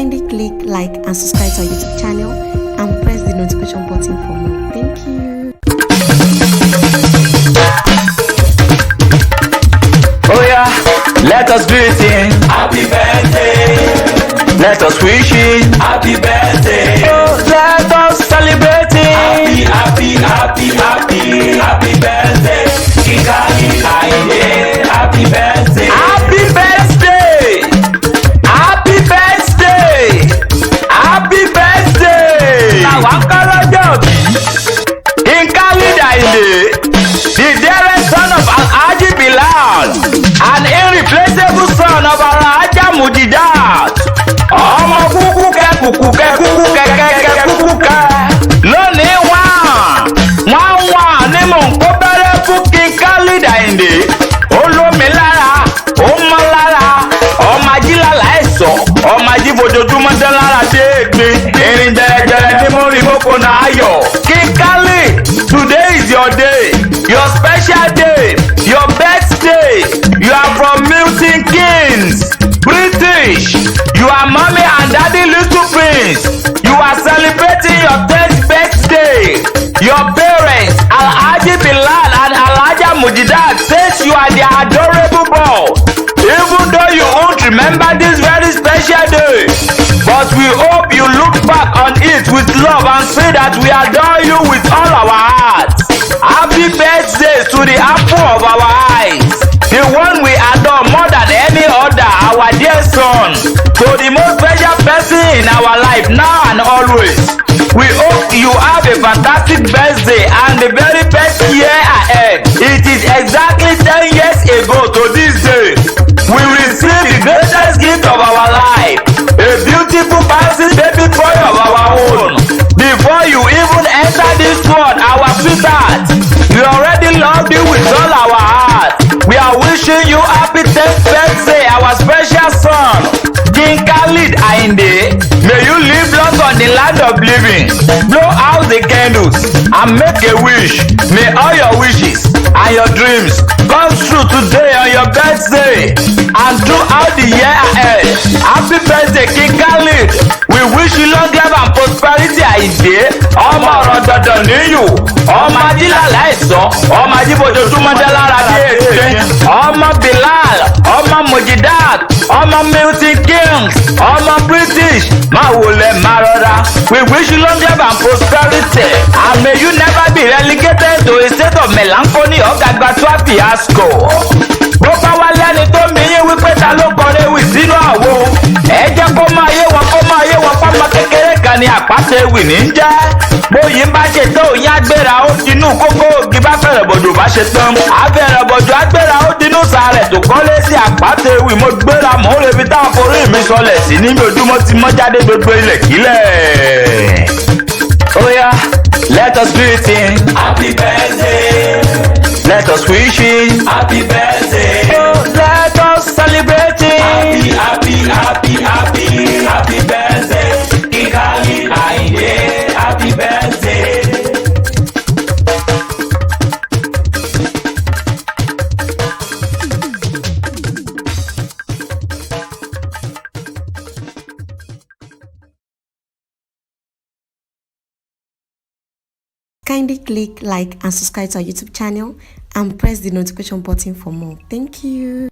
Kindly click like and subscribe to our YouTube channel and press the notification button for more. Thank you. Oh yeah, let us greet him. Happy birthday. Let us wish him. Happy birthday. Oh, let us celebrate him. Happy birthday. Kikali Ayinde. Happy birthday. Happy birthday. Happy birthday. Happy birthday. Làwọn kọ́lọ́jọ́ bí. Kikali Ayinde, the dearest son of Alhaji Bilal, an irreplaceable son of Alhaja Mujidat. Ọmọ kúkú kẹ kúkú kẹ kúkú kẹ kẹ kẹ kúkú kẹ. Lónìí wọ́n ní mò ń kó bẹ́rẹ́ fún Kikali Ayinde. Olómi lára, ó mọ́ lára, ọmọ ajílàlà ẹ̀sọ́, ọmọ ajífojoojúmọ́ dán lára dé ègbé. Erin jẹrẹjẹrẹ ní mú rí mọ́kò náà yọ. Kikali, today is your day, your special day, your birthday. You are from Milton Keynes, British. You are mommy and daddy little prince. You are celebrating your 10th birthday. Your parents, Alhaji Bilal and Alhaja Mujidat, says you are their adorable boy. Even though you won't remember this very special day, but we hope you look back on it with love and say that we adore you with all our hearts. Happy birthday to the apple of our eyes, the one we adore more than any other, our dear son, to the most special person in our life now and always. We hope you have a fantastic birthday and the very best year ahead. It is exactly 10 years ago to this day we received the greatest gift of our life, a beautiful bouncing baby boy of our own. Before you even enter this world, our sweetheart, we already loved you with all our heart. We are wishing you happy 10th birthday, our special son, Kikali Ayinde. May you live long on the land of living. Blow out the candles and make a wish. May all your wishes and your dreams come true today on your birthday and throughout the year ahead. Happy birthday, Kikali. We wish you long life and prosperity, Ayinde. Ọmọ ọ̀rọ̀ dandan níyù, ọmọ ajílàlà ẹ̀sọ́, ọmọ ajífojoojúmọ́ dá lára dé èké, ọmọ Bilal, ọmọ Mujidat, ọmọ Milton Keynes, ọmọ British, máa wòlẹ̀ máa rọra. We wish you long life and prosperity and may you never be relegated to a state of melancholy or gàgbàtúwà fiasco. Bó bá wá lẹ́ni tó mi yín wípé ta ló kọrin ewì sínú àwo. Ẹ jẹ́ kó máa yé wọn pọ́nmọ́ kékeré kan ní àpáta ewì ní ń jẹ́. Bóyin bá ṣe tó òyìn agbéra ó dinú kókó ògì bá fẹ̀rẹ̀ bọ̀dọ̀ bá ṣe tán. Abẹ́rẹ́ bọ̀dọ̀ agbéra ó dinú sàárẹ̀ tó kọ́lé sí àpáta ewì. Mo gbéra mò ń rebi táwọn forí mi sọlẹ̀ sí níbi ojúmọ́ ti mọ́ jáde gbogbo ilẹ̀ kílẹ̀. Oh yeah, let us greet him. Happy birthday. Let us wish him. Happy birthday. Oh, let us celebrate him. Happy birthday. Kikali Ayinde. Happy birthday. Kindly click like and subscribe to our YouTube channel and press the notification button for more. Thank you.